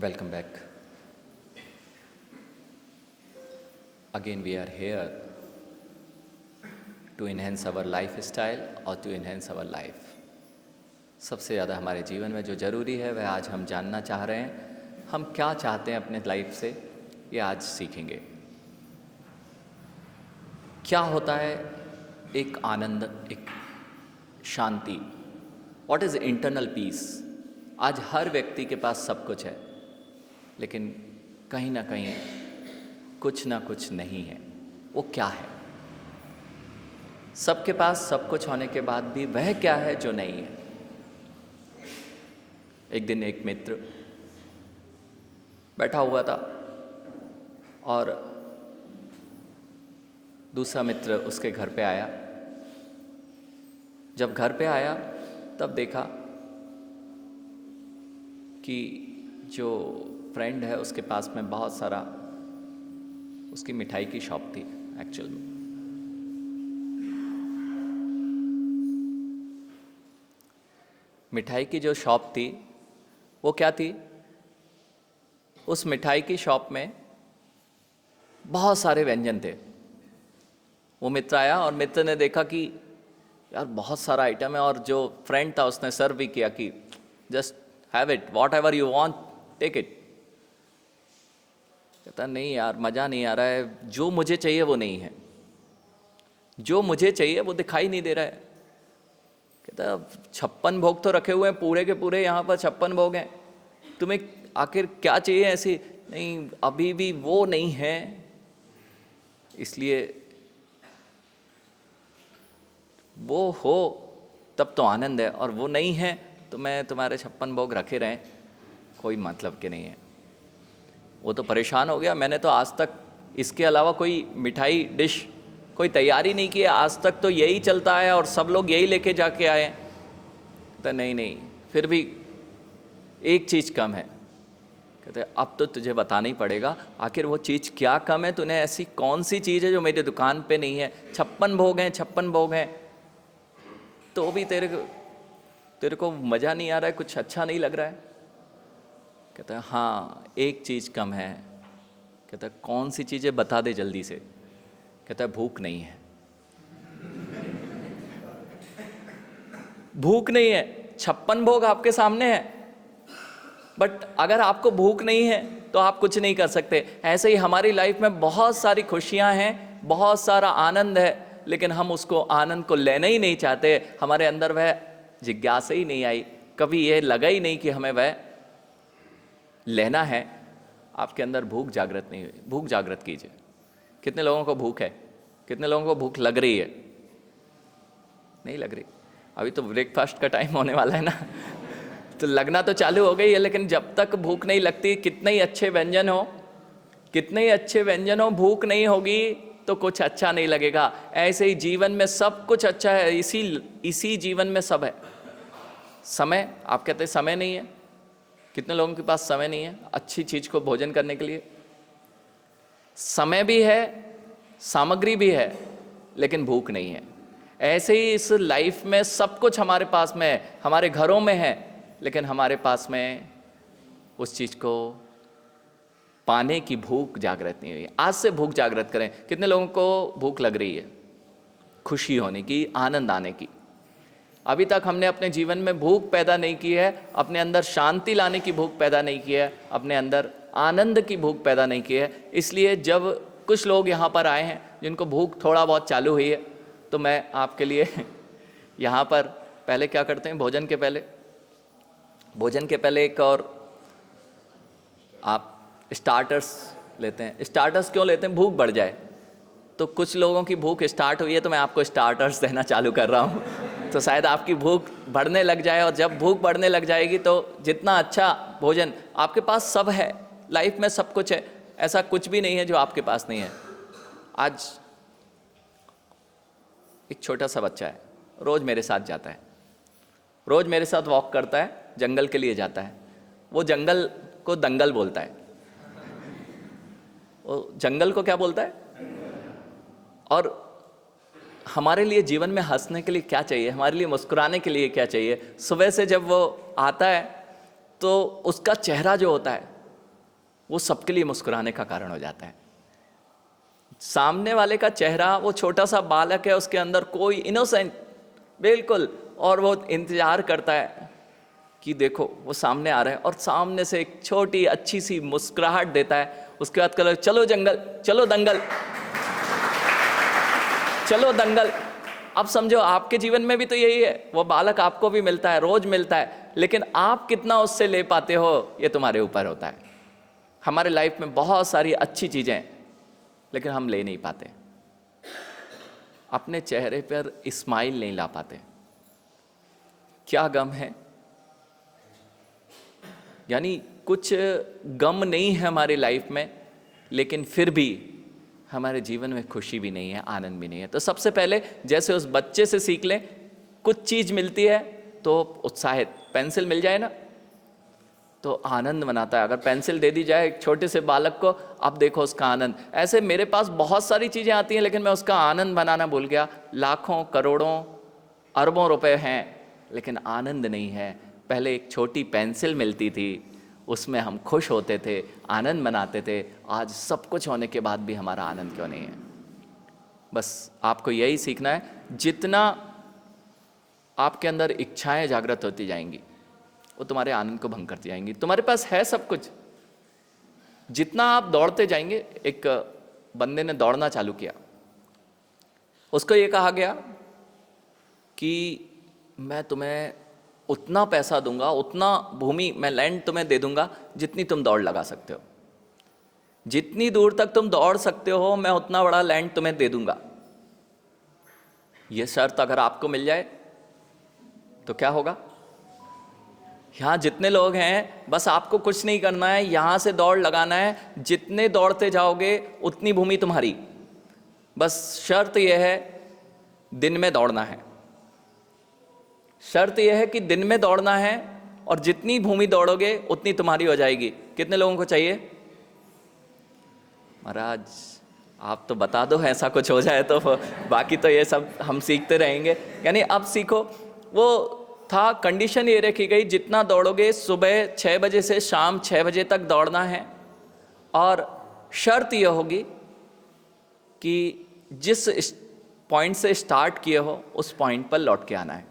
Welcome back. Again, we are here to enhance our lifestyle or to enhance our life. सबसे ज़्यादा हमारे जीवन में जो ज़रूरी है वह आज हम जानना चाह रहे हैं। हम क्या चाहते हैं अपने लाइफ से, ये आज सीखेंगे। क्या होता है एक आनंद, एक शांति? What is internal peace? आज हर व्यक्ति के पास सब कुछ है, लेकिन कहीं ना कहीं कुछ ना कुछ नहीं है। वो क्या है? सबके पास सब कुछ होने के बाद भी वह क्या है जो नहीं है? एक दिन एक मित्र बैठा हुआ था और दूसरा मित्र उसके घर पे आया। जब घर पे आया तब देखा कि जो फ्रेंड है उसके पास में बहुत सारा, उसकी मिठाई की शॉप थी एक्चुअल में। मिठाई की जो शॉप थी वो क्या थी? उस मिठाई की शॉप में बहुत सारे व्यंजन थे। वो मित्र आया और मित्र ने देखा कि यार बहुत सारा आइटम है, और जो फ्रेंड था उसने सर्व भी किया कि just have it, whatever you want take it. कहता नहीं यार, मज़ा नहीं आ रहा है, जो मुझे चाहिए वो नहीं है, जो मुझे चाहिए वो दिखाई नहीं दे रहा है। कहता 56 भोग तो रखे हुए हैं, पूरे के पूरे यहाँ पर 56 भोग हैं, तुम्हें आखिर क्या चाहिए ऐसी? नहीं, अभी भी वो नहीं है, इसलिए वो हो तब तो आनंद है, और वो नहीं है तो मैं तुम्हारे 56 भोग रखे रहें कोई मतलब के नहीं है। वो तो परेशान हो गया। मैंने तो आज तक इसके अलावा कोई मिठाई डिश कोई तैयारी नहीं की है, आज तक तो यही चलता है और सब लोग यही लेके जाके आए हैं। तो नहीं, फिर भी एक चीज़ कम है। कहते अब तो तुझे बताना ही पड़ेगा, आखिर वो चीज़ क्या कम है? तूने ऐसी कौन सी चीज़ है जो मेरी दुकान पे नहीं है? 56 भोग हैं, 56 भोग हैं, तो भी तेरे को मज़ा नहीं आ रहा है, कुछ अच्छा नहीं लग रहा है। कहता है हाँ, एक चीज़ कम है। कहता है कौन सी चीज़ है, बता दे जल्दी से। कहता है भूख नहीं है। भूख नहीं है, 56 भोग आपके सामने है, बट अगर आपको भूख नहीं है तो आप कुछ नहीं कर सकते। ऐसे ही हमारी लाइफ में बहुत सारी खुशियां हैं, बहुत सारा आनंद है, लेकिन हम उसको आनंद को लेना ही नहीं चाहते। हमारे अंदर वह जिज्ञासा ही नहीं आई, कभी ये लगा ही नहीं कि हमें वह लेना है। आपके अंदर भूख जागृत नहीं हुई। भूख जागृत कीजिए। कितने लोगों को भूख है? कितने लोगों को भूख लग रही है? नहीं लग रही। अभी तो ब्रेकफास्ट का टाइम होने वाला है ना, तो लगना तो चालू हो गई है, लेकिन जब तक भूख नहीं लगती, कितने ही अच्छे व्यंजन हो, कितने ही अच्छे व्यंजन हो, भूख नहीं होगी तो कुछ अच्छा नहीं लगेगा। ऐसे ही जीवन में सब कुछ अच्छा है, इसी जीवन में सब है। समय, आप कहते हैं समय नहीं है। कितने लोगों के पास समय नहीं है अच्छी चीज़ को भोजन करने के लिए? समय भी है, सामग्री भी है, लेकिन भूख नहीं है। ऐसे ही इस लाइफ में सब कुछ हमारे पास में है, हमारे घरों में है, लेकिन हमारे पास में उस चीज़ को पाने की भूख जागृत नहीं हुई। आज से भूख जागृत करें। कितने लोगों को भूख लग रही है खुशी होने की, आनंद आने की? अभी तक हमने अपने जीवन में भूख पैदा नहीं की है, अपने अंदर शांति लाने की भूख पैदा नहीं की है, अपने अंदर आनंद की भूख पैदा नहीं की है। इसलिए जब कुछ लोग यहाँ पर आए हैं जिनको भूख थोड़ा बहुत चालू हुई है, तो मैं आपके लिए यहाँ पर पहले क्या करते हैं, भोजन के पहले एक और आप स्टार्टर्स लेते हैं। स्टार्टर्स क्यों लेते हैं? भूख बढ़ जाए। तो कुछ लोगों की भूख स्टार्ट हुई है, तो मैं आपको स्टार्टर्स देना चालू कर रहा हूँ, तो शायद आपकी भूख बढ़ने लग जाए। और जब भूख बढ़ने लग जाएगी तो जितना अच्छा भोजन आपके पास, सब है लाइफ में, सब कुछ है, ऐसा कुछ भी नहीं है जो आपके पास नहीं है। आज एक छोटा सा बच्चा है, रोज़ मेरे साथ जाता है, रोज़ मेरे साथ वॉक करता है, जंगल के लिए जाता है। वो जंगल को दंगल बोलता है। वो जंगल को क्या बोलता है? और हमारे लिए जीवन में हंसने के लिए क्या चाहिए, हमारे लिए मुस्कुराने के लिए क्या चाहिए? सुबह से जब वो आता है तो उसका चेहरा जो होता है वो सबके लिए मुस्कुराने का कारण हो जाता है। सामने वाले का चेहरा, वो छोटा सा बालक है, उसके अंदर कोई इनोसेंट बिल्कुल, और वो इंतजार करता है कि देखो वो सामने आ रहा है, और सामने से एक छोटी अच्छी सी मुस्कुराहट देता है। उसके बाद कहो चलो जंगल, चलो दंगल, चलो दंगल। अब समझो आपके जीवन में भी तो यही है, वो बालक आपको भी मिलता है, रोज मिलता है, लेकिन आप कितना उससे ले पाते हो ये तुम्हारे ऊपर होता है। हमारे लाइफ में बहुत सारी अच्छी चीजें हैं, लेकिन हम ले नहीं पाते, अपने चेहरे पर स्माइल नहीं ला पाते। क्या गम है? यानी कुछ गम नहीं है हमारी लाइफ में, लेकिन फिर भी हमारे जीवन में खुशी भी नहीं है, आनंद भी नहीं है। तो सबसे पहले जैसे उस बच्चे से सीख लें, कुछ चीज मिलती है तो उत्साहित, पेंसिल मिल जाए ना तो आनंद मनाता है। अगर पेंसिल दे दी जाए एक छोटे से बालक को, अब देखो उसका आनंद। ऐसे मेरे पास बहुत सारी चीजें आती हैं, लेकिन मैं उसका आनंद बनाना भूल गया। लाखों करोड़ों अरबों रुपए हैं, लेकिन आनंद नहीं है। पहले एक छोटी पेंसिल मिलती थी, उसमें हम खुश होते थे, आनंद मनाते थे। आज सब कुछ होने के बाद भी हमारा आनंद क्यों नहीं है? बस आपको यही सीखना है, जितना आपके अंदर इच्छाएं जागृत होती जाएंगी, वो तुम्हारे आनंद को भंग करती जाएंगी। तुम्हारे पास है सब कुछ, जितना आप दौड़ते जाएंगे। एक बंदे ने दौड़ना चालू किया, उसको ये कहा गया कि मैं तुम्हें उतना पैसा दूंगा, उतना भूमि मैं लैंड तुम्हें दे दूंगा जितनी तुम दौड़ लगा सकते हो, जितनी दूर तक तुम दौड़ सकते हो मैं उतना बड़ा लैंड तुम्हें दे दूंगा। यह शर्त अगर आपको मिल जाए तो क्या होगा? यहां जितने लोग हैं, बस आपको कुछ नहीं करना है, यहां से दौड़ लगाना है। जितने दौड़ते जाओगे उतनी भूमि तुम्हारी। बस शर्त यह है, दिन में दौड़ना है। शर्त यह है कि दिन में दौड़ना है, और जितनी भूमि दौड़ोगे उतनी तुम्हारी हो जाएगी। कितने लोगों को चाहिए? महाराज आप तो बता दो, ऐसा कुछ हो जाए तो, बाकी तो ये सब हम सीखते रहेंगे। यानी अब सीखो। वो था, कंडीशन ये रखी गई, जितना दौड़ोगे सुबह 6 बजे से शाम 6 बजे तक दौड़ना है, और शर्त यह होगी कि जिस पॉइंट से स्टार्ट किए हो उस पॉइंट पर लौट के आना है।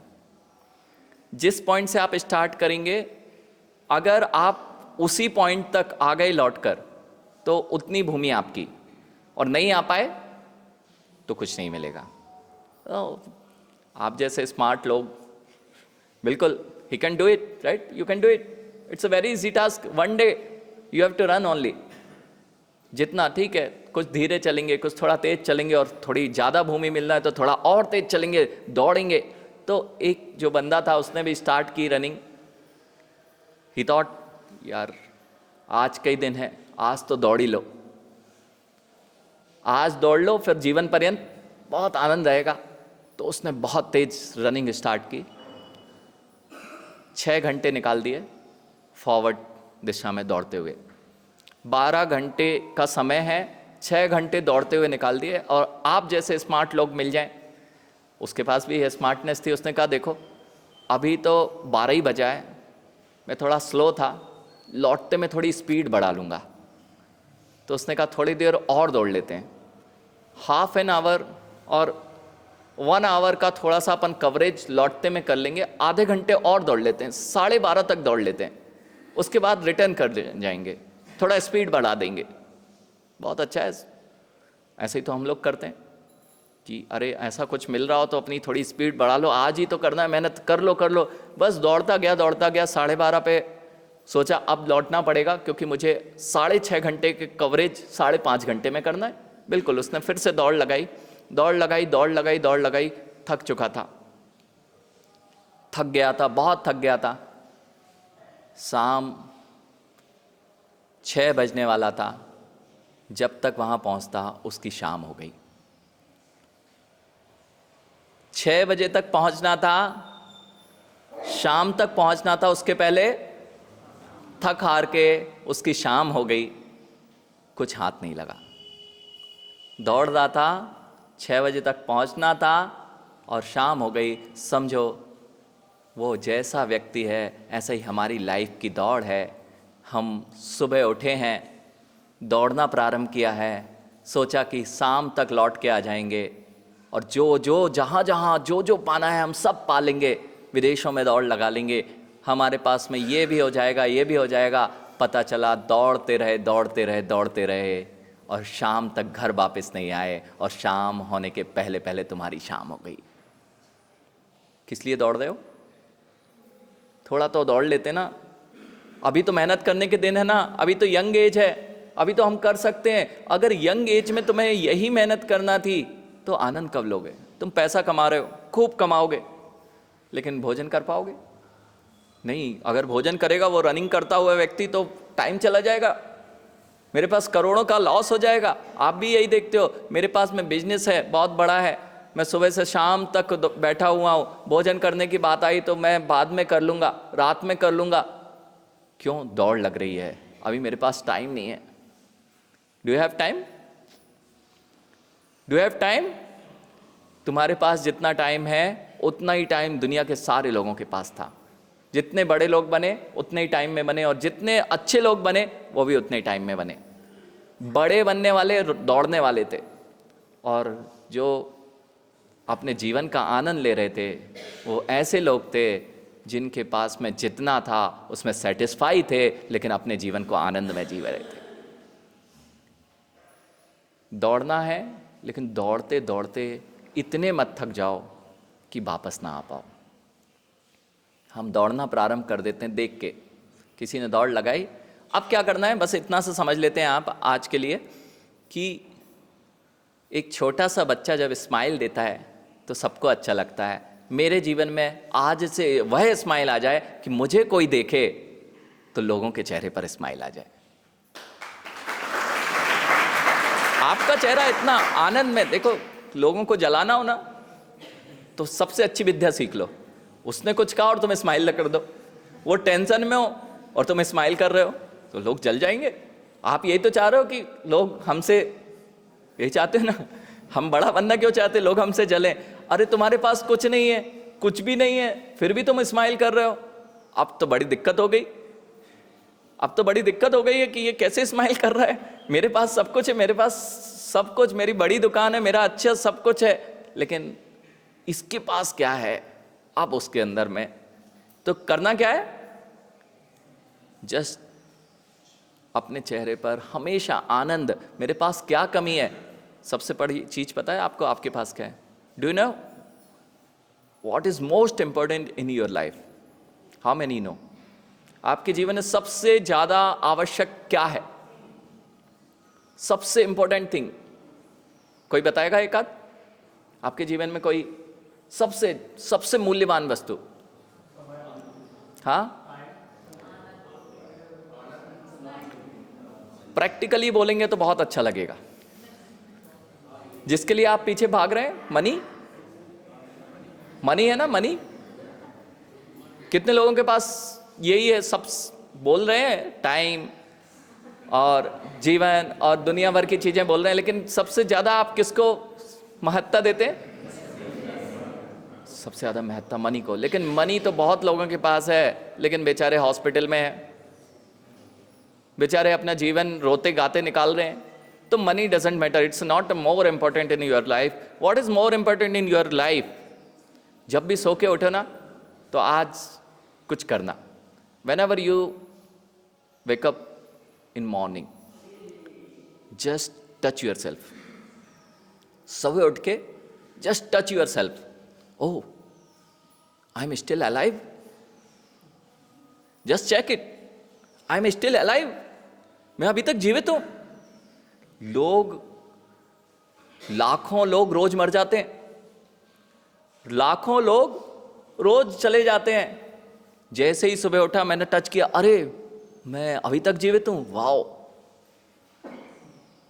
जिस पॉइंट से आप स्टार्ट करेंगे, अगर आप उसी पॉइंट तक आ गए लौटकर, तो उतनी भूमि आपकी, और नहीं आ पाए तो कुछ नहीं मिलेगा। तो आप जैसे स्मार्ट लोग, बिल्कुल, he can do it, right? You can do it, it's a very easy task. One day you have to run only. जितना, ठीक है, कुछ धीरे चलेंगे, कुछ थोड़ा तेज चलेंगे, और थोड़ी ज़्यादा भूमि मिलना है तो थोड़ा और तेज चलेंगे, दौड़ेंगे। तो एक जो बंदा था, उसने भी स्टार्ट की रनिंग। ही थॉट, यार आज कई दिन है, आज तो दौड़ ही लो, आज दौड़ लो, फिर जीवन पर्यंत बहुत आनंद रहेगा। तो उसने बहुत तेज रनिंग स्टार्ट की, 6 घंटे निकाल दिए फॉरवर्ड दिशा में दौड़ते हुए। 12 घंटे का समय है, 6 घंटे दौड़ते हुए निकाल दिए। और आप जैसे स्मार्ट लोग मिल जाएं, उसके पास भी है स्मार्टनेस थी, उसने कहा देखो अभी तो 12 ही बजा है, मैं थोड़ा स्लो था, लौटते में थोड़ी स्पीड बढ़ा लूँगा। तो उसने कहा थोड़ी देर और दौड़ लेते हैं, हाफ एन आवर और 1 आवर का थोड़ा सा अपन कवरेज लौटते में कर लेंगे, आधे घंटे और दौड़ लेते हैं, 12:30 तक दौड़ लेते हैं, उसके बाद रिटर्न कर जाएंगे, थोड़ा स्पीड बढ़ा देंगे। बहुत अच्छा है। ऐसे ही तो हम लोग करते हैं कि अरे ऐसा कुछ मिल रहा हो तो अपनी थोड़ी स्पीड बढ़ा लो, आज ही तो करना है, मेहनत कर लो। बस दौड़ता गया 12:30 पे सोचा अब लौटना पड़ेगा, क्योंकि मुझे 6.5 घंटे के कवरेज 5.5 घंटे में करना है। बिल्कुल, उसने फिर से दौड़ लगाई, थक चुका था, थक गया था, बहुत थक गया था। शाम 6 बजने वाला था, जब तक वहां पहुंचता उसकी शाम हो गई। 6 बजे तक पहुंचना था, शाम तक पहुंचना था, उसके पहले थक हार के उसकी शाम हो गई। कुछ हाथ नहीं लगा, दौड़ रहा था, 6 बजे तक पहुंचना था और शाम हो गई। समझो वो जैसा व्यक्ति है, ऐसा ही हमारी लाइफ की दौड़ है। हम सुबह उठे हैं, दौड़ना प्रारंभ किया है, सोचा कि शाम तक लौट के आ जाएंगे और जो जहाँ जहाँ जो पाना है हम सब पा लेंगे, विदेशों में दौड़ लगा लेंगे, हमारे पास में ये भी हो जाएगा, ये भी हो जाएगा। पता चला दौड़ते रहे दौड़ते रहे दौड़ते रहे और शाम तक घर वापस नहीं आए, और शाम होने के पहले पहले तुम्हारी शाम हो गई। किस लिए दौड़ रहे हो? थोड़ा तो दौड़ लेते ना। अभी तो मेहनत करने के दिन है ना, अभी तो यंग एज है, अभी तो हम कर सकते हैं। अगर यंग एज में तुम्हें यही मेहनत करना थी तो आनंद कब लोगे? तुम पैसा कमा रहे हो, खूब कमाओगे, लेकिन भोजन कर पाओगे? नहीं। अगर भोजन करेगा वो रनिंग करता हुआ व्यक्ति तो टाइम चला जाएगा, मेरे पास करोड़ों का लॉस हो जाएगा। आप भी यही देखते हो, मेरे पास में बिजनेस है बहुत बड़ा है, मैं सुबह से शाम तक बैठा हुआ हूँ, भोजन करने की बात आई तो मैं बाद में कर लूँगा, रात में कर लूँगा। क्यों? दौड़ लग रही है, अभी मेरे पास टाइम नहीं है। Do you have time? Do you have time? तुम्हारे पास जितना टाइम है उतना ही टाइम दुनिया के सारे लोगों के पास था। जितने बड़े लोग बने उतने ही टाइम में बने, और जितने अच्छे लोग बने वो भी उतने ही टाइम में बने। बड़े बनने वाले दौड़ने वाले थे, और जो अपने जीवन का आनंद ले रहे थे वो ऐसे लोग थे जिनके पास में जितना था उसमें सेटिस्फाई थे, लेकिन अपने जीवन को आनंद में जी रहे थे। दौड़ना है, लेकिन दौड़ते दौड़ते इतने मत थक जाओ कि वापस ना आ पाओ। हम दौड़ना प्रारंभ कर देते हैं देख के, किसी ने दौड़ लगाई, अब क्या करना है बस इतना सा समझ लेते हैं आप आज के लिए कि एक छोटा सा बच्चा जब स्माइल देता है तो सबको अच्छा लगता है। मेरे जीवन में आज से वह स्माइल आ जाए कि मुझे कोई देखे तो लोगों के चेहरे पर स्माइल आ जाए। आपका चेहरा इतना आनंद में, देखो लोगों को जलाना हो ना तो सबसे अच्छी विद्या सीख लो। उसने कुछ कहा और तुम स्माइल कर दो, वो टेंशन में हो और तुम स्माइल कर रहे हो तो लोग जल जाएंगे। आप यही तो चाह रहे हो कि लोग हमसे, यही चाहते हो ना, हम बड़ा बनना क्यों चाहते, लोग हमसे जलें। अरे तुम्हारे पास कुछ नहीं है, कुछ भी नहीं है, फिर भी तुम स्माइल कर रहे हो। अब तो बड़ी दिक्कत हो गई, अब तो बड़ी दिक्कत हो गई है कि ये कैसे स्माइल कर रहा है। मेरे पास सब कुछ है, मेरे पास सब कुछ, मेरी बड़ी दुकान है, मेरा अच्छा सब कुछ है, लेकिन इसके पास क्या है अब उसके अंदर में। तो करना क्या है? जस्ट अपने चेहरे पर हमेशा आनंद। मेरे पास क्या कमी है? सबसे बड़ी चीज पता है आपको आपके पास क्या है? Do you know what is most important in your life? How many no? आपके जीवन में सबसे ज्यादा आवश्यक क्या है? सबसे इंपॉर्टेंट थिंग कोई बताएगा? एक आध आपके जीवन में कोई सबसे सबसे मूल्यवान वस्तु? हाँ, प्रैक्टिकली बोलेंगे तो बहुत अच्छा लगेगा। जिसके लिए आप पीछे भाग रहे हैं, मनी। मनी है ना, मनी। कितने लोगों के पास यही है? सब बोल रहे हैं टाइम और जीवन और दुनिया भर की चीजें बोल रहे हैं, लेकिन सबसे ज्यादा आप किसको महत्ता देते हैं? सबसे ज्यादा महत्ता मनी को। लेकिन मनी तो बहुत लोगों के पास है, लेकिन बेचारे हॉस्पिटल में हैं, बेचारे अपना जीवन रोते गाते निकाल रहे हैं। तो money doesn't matter, it's not more important in your life. What is more important in your life? जब भी सो के उठो ना तो आज कुछ करना। Whenever you wake up in morning, just touch yourself. सुबह उठ के just touch yourself. Oh, I am still alive. Just check it, I am still alive. मैं अभी तक जीवित हूं। लोग, लाखों लोग रोज मर जाते हैं, लाखों लोग रोज चले जाते हैं। जैसे ही सुबह उठा मैंने टच किया, अरे मैं अभी तक जीवित हूं, वाओ।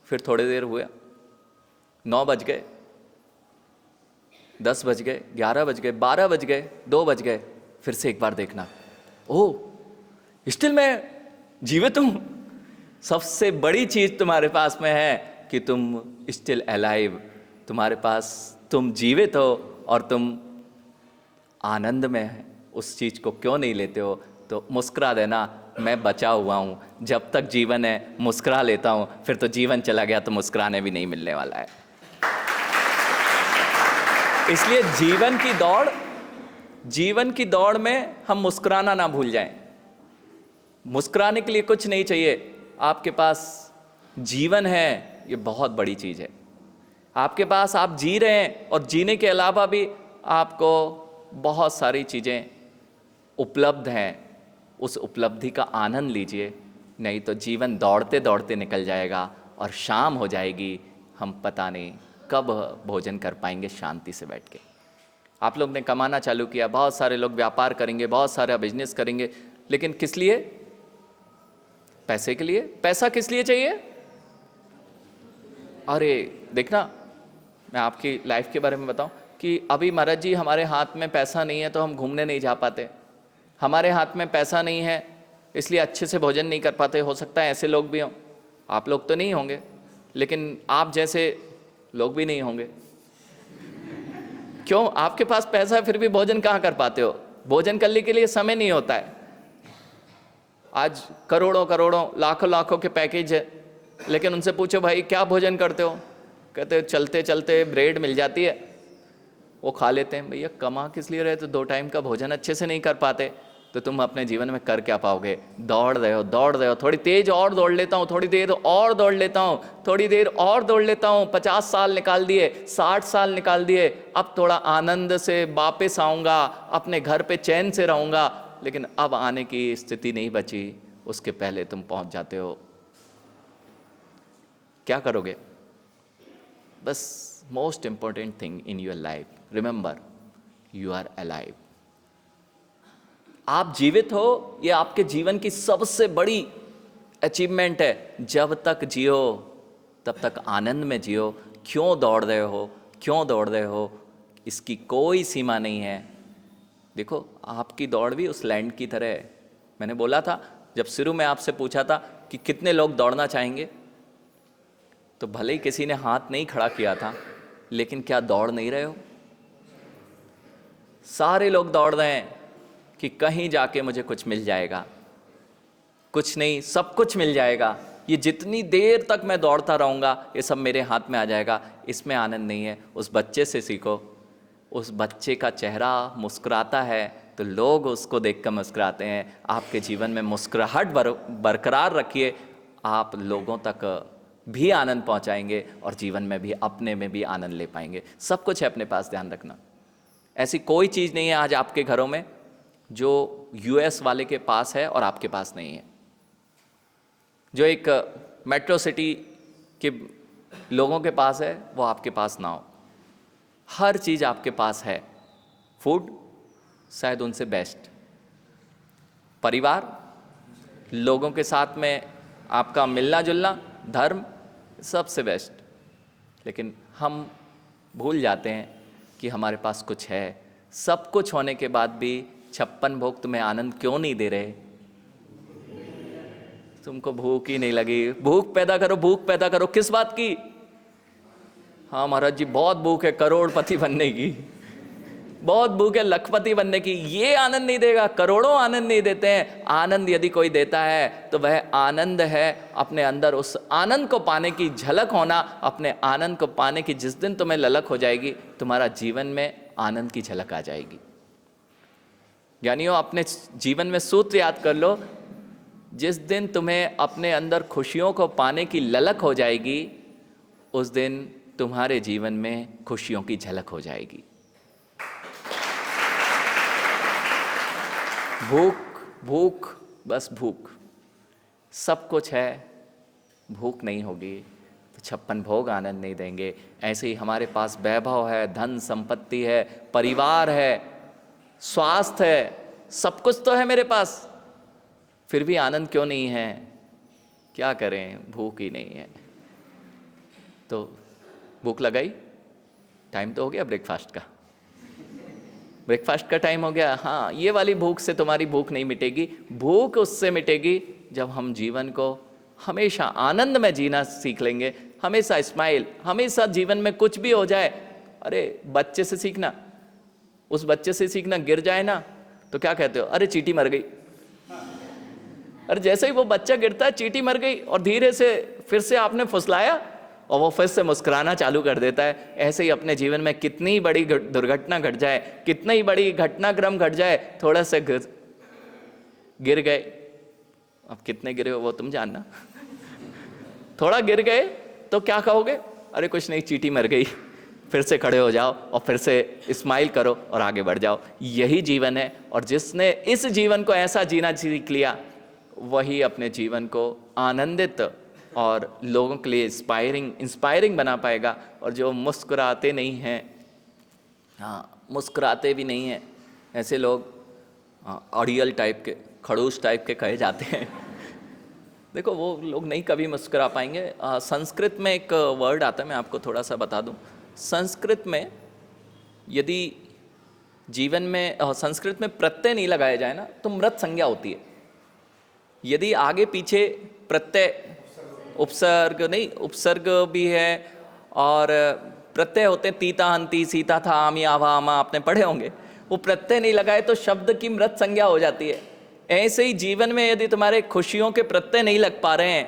फिर थोड़ी देर हुआ, 9 बज गए, 10 बज गए, 11 बज गए, 12 बज गए, 2 बज गए, फिर से एक बार देखना, ओह स्टिल मैं जीवित हूं। सबसे बड़ी चीज तुम्हारे पास में है कि तुम स्टिल अलाइव। तुम्हारे पास, तुम जीवित हो और तुम आनंद में है। उस चीज को क्यों नहीं लेते हो? तो मुस्कुरा देना, मैं बचा हुआ हूँ, जब तक जीवन है मुस्कुरा लेता हूँ, फिर तो जीवन चला गया तो मुस्कुराने भी नहीं मिलने वाला है। इसलिए जीवन की दौड़ में हम मुस्कुराना ना भूल जाएं। मुस्कुराने के लिए कुछ नहीं चाहिए, आपके पास जीवन है, ये बहुत बड़ी चीज़ है। आपके पास, आप जी रहे हैं और जीने के अलावा भी आपको बहुत सारी चीज़ें उपलब्ध हैं, उस उपलब्धि का आनंद लीजिए। नहीं तो जीवन दौड़ते दौड़ते निकल जाएगा और शाम हो जाएगी, हम पता नहीं कब भोजन कर पाएंगे शांति से बैठ के। आप लोग ने कमाना चालू किया, बहुत सारे लोग व्यापार करेंगे, बहुत सारा बिजनेस करेंगे, लेकिन किस लिए? पैसे के लिए। पैसा किस लिए चाहिए? अरे देखना, मैं आपकी लाइफ के बारे में बताऊं कि अभी महाराज जी हमारे हाथ में पैसा नहीं है तो हम घूमने नहीं जा पाते, हमारे हाथ में पैसा नहीं है इसलिए अच्छे से भोजन नहीं कर पाते। हो सकता है ऐसे लोग भी हों, आप लोग तो नहीं होंगे, लेकिन आप जैसे लोग भी नहीं होंगे। क्यों? आपके पास पैसा है फिर भी भोजन कहाँ कर पाते हो? भोजन करने के लिए समय नहीं होता है। आज करोड़ों करोड़ों लाखों लाखों के पैकेज है, लेकिन उनसे पूछो भाई क्या भोजन करते हो, कहते हो चलते चलते ब्रेड मिल जाती है वो खा लेते हैं। भैया कमा किस लिए रहे? तो 2 टाइम का भोजन अच्छे से नहीं कर पाते तो तुम अपने जीवन में कर क्या पाओगे? दौड़ रहे हो, थोड़ी तेज और दौड़ लेता हूँ, थोड़ी देर और दौड़ लेता हूँ, थोड़ी देर और दौड़ लेता हूँ। 50 साल निकाल दिए, 60 साल निकाल दिए, अब थोड़ा आनंद से वापस आऊँगा, अपने घर पे चैन से रहूँगा। लेकिन अब आने की स्थिति नहीं बची, उसके पहले तुम पहुँच जाते हो। क्या करोगे? बस most important thing in your life, remember you are alive. आप जीवित हो, ये आपके जीवन की सबसे बड़ी अचीवमेंट है। जब तक जियो तब तक आनंद में जियो। क्यों दौड़ रहे हो, इसकी कोई सीमा नहीं है। देखो आपकी दौड़ भी उस लैंड की तरह है। मैंने बोला था जब शुरू में आपसे पूछा था कि कितने लोग दौड़ना चाहेंगे, तो भले ही किसी ने हाथ नहीं खड़ा किया था, लेकिन क्या दौड़ नहीं रहे हो? सारे लोग दौड़ रहे हैं कि कहीं जाके मुझे कुछ मिल जाएगा। कुछ नहीं, सब कुछ मिल जाएगा। ये जितनी देर तक मैं दौड़ता रहूँगा ये सब मेरे हाथ में आ जाएगा। इसमें आनंद नहीं है। उस बच्चे से सीखो। उस बच्चे का चेहरा मुस्कुराता है तो लोग उसको देखकर मुस्कुराते हैं। आपके जीवन में मुस्कुराहट बरकरार रखिए, आप लोगों तक भी आनंद पहुंचाएंगे और जीवन में भी, अपने में भी आनंद ले पाएंगे। सब कुछ है अपने पास, ध्यान रखना। ऐसी कोई चीज़ नहीं है आज आपके घरों में जो यूएस वाले के पास है और आपके पास नहीं है। जो एक मेट्रो सिटी के लोगों के पास है वो आपके पास ना हो। हर चीज़ आपके पास है। फूड शायद उनसे बेस्ट, परिवार, लोगों के साथ में आपका मिलना जुलना, धर्म, सबसे बेस्ट। लेकिन हम भूल जाते हैं कि हमारे पास कुछ है। सब कुछ होने के बाद भी 56 भोग तुम्हें आनंद क्यों नहीं दे रहे? तुमको भूख ही नहीं लगी। भूख पैदा करो। किस बात की? हाँ महाराज जी बहुत भूख है करोड़पति बनने की, बहुत भूख है लखपति बनने की। ये आनंद नहीं देगा। करोड़ों आनंद नहीं देते हैं। आनंद यदि कोई देता है तो वह आनंद है अपने अंदर उस आनंद को पाने की झलक होना। अपने आनंद को पाने की जिस दिन तुम्हें ललक हो जाएगी, तुम्हारा जीवन में आनंद की झलक आ जाएगी। यानियों अपने जीवन में सूत्र याद कर लो, जिस दिन तुम्हें अपने अंदर खुशियों को पाने की ललक हो जाएगी, उस दिन तुम्हारे जीवन में खुशियों की झलक हो जाएगी। भूख, बस भूख। सब कुछ है, भूख नहीं होगी तो 56 भोग आनंद नहीं देंगे। ऐसे ही हमारे पास वैभव है, धन संपत्ति है, परिवार है, स्वास्थ्य है, सब कुछ तो है मेरे पास, फिर भी आनंद क्यों नहीं है? क्या करें? भूख ही नहीं है। तो भूख लगाई, टाइम तो हो गया ब्रेकफास्ट का। ब्रेकफास्ट का टाइम हो गया। हाँ, ये वाली भूख से तुम्हारी भूख नहीं मिटेगी। भूख उससे मिटेगी जब हम जीवन को हमेशा आनंद में जीना सीख लेंगे। हमेशा स्माइल, हमेशा जीवन में कुछ भी हो जाए। अरे बच्चे से सीखना, उस बच्चे से सीखना, गिर जाए ना तो क्या कहते हो? अरे चींटी मर गई। और जैसे ही वो बच्चा गिरता है, चींटी मर गई, और धीरे से फिर से आपने फुसलाया और वो फिर से मुस्कुराना चालू कर देता है। ऐसे ही अपने जीवन में कितनी बड़ी दुर्घटना घट जाए, कितनी बड़ी घटनाक्रम घट जाए, थोड़ा सा गिर गए, अब कितने गिरे हो वो तुम जानना, थोड़ा गिर गए तो क्या कहोगे? अरे कुछ नहीं, चींटी मर गई। फिर से खड़े हो जाओ और फिर से स्माइल करो और आगे बढ़ जाओ। यही जीवन है, और जिसने इस जीवन को ऐसा जीना सीख लिया वही अपने जीवन को आनंदित और लोगों के लिए इंस्पायरिंग बना पाएगा। और जो मुस्कुराते नहीं हैं, हाँ मुस्कुराते भी नहीं हैं, ऐसे लोग ऑडियल टाइप के, खड़ूस टाइप के कहे जाते हैं। देखो वो लोग नहीं कभी मुस्कुरा पाएंगे। संस्कृत में एक वर्ड आता है, मैं आपको थोड़ा सा बता दूं। संस्कृत में यदि जीवन में संस्कृत में प्रत्यय नहीं लगाया जाए ना तो मृत संज्ञा होती है। यदि आगे पीछे प्रत्यय, उपसर्ग नहीं, उपसर्ग भी है और प्रत्यय होते हैं, तीता हंती, सीता था, आमी आवा आमा, आपने पढ़े होंगे। वो प्रत्यय नहीं लगाए तो शब्द की मृत संज्ञा हो जाती है। ऐसे ही जीवन में यदि तुम्हारे खुशियों के प्रत्यय नहीं लग पा रहे हैं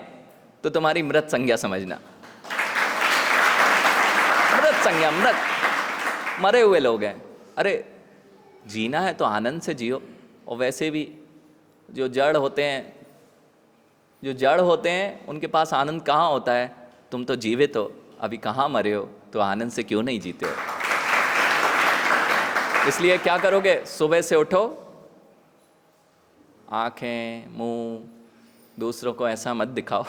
तो तुम्हारी मृत संज्ञा समझना। मृत संज्ञा, मृत, मरे हुए लोग हैं। अरे जीना है तो आनंद से जियो। और वैसे भी जो जड़ होते हैं उनके पास आनंद कहाँ होता है? तुम तो जीवित हो, अभी कहाँ मरे हो, तो आनंद से क्यों नहीं जीते हो? इसलिए क्या करोगे? सुबह से उठो, आंखें मुंह दूसरों को ऐसा मत दिखाओ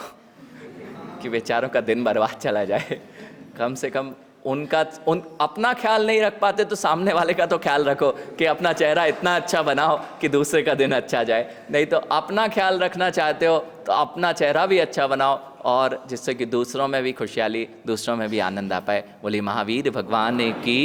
कि बेचारों का दिन बर्बाद चला जाए। कम से कम अपना ख्याल नहीं रख पाते तो सामने वाले का तो ख्याल रखो कि अपना चेहरा इतना अच्छा बनाओ कि दूसरे का दिन अच्छा जाए। नहीं तो अपना ख्याल रखना चाहते हो तो अपना चेहरा भी अच्छा बनाओ, और जिससे कि दूसरों में भी खुशहाली, दूसरों में भी आनंद आ पाए। बोलिए महावीर भगवान की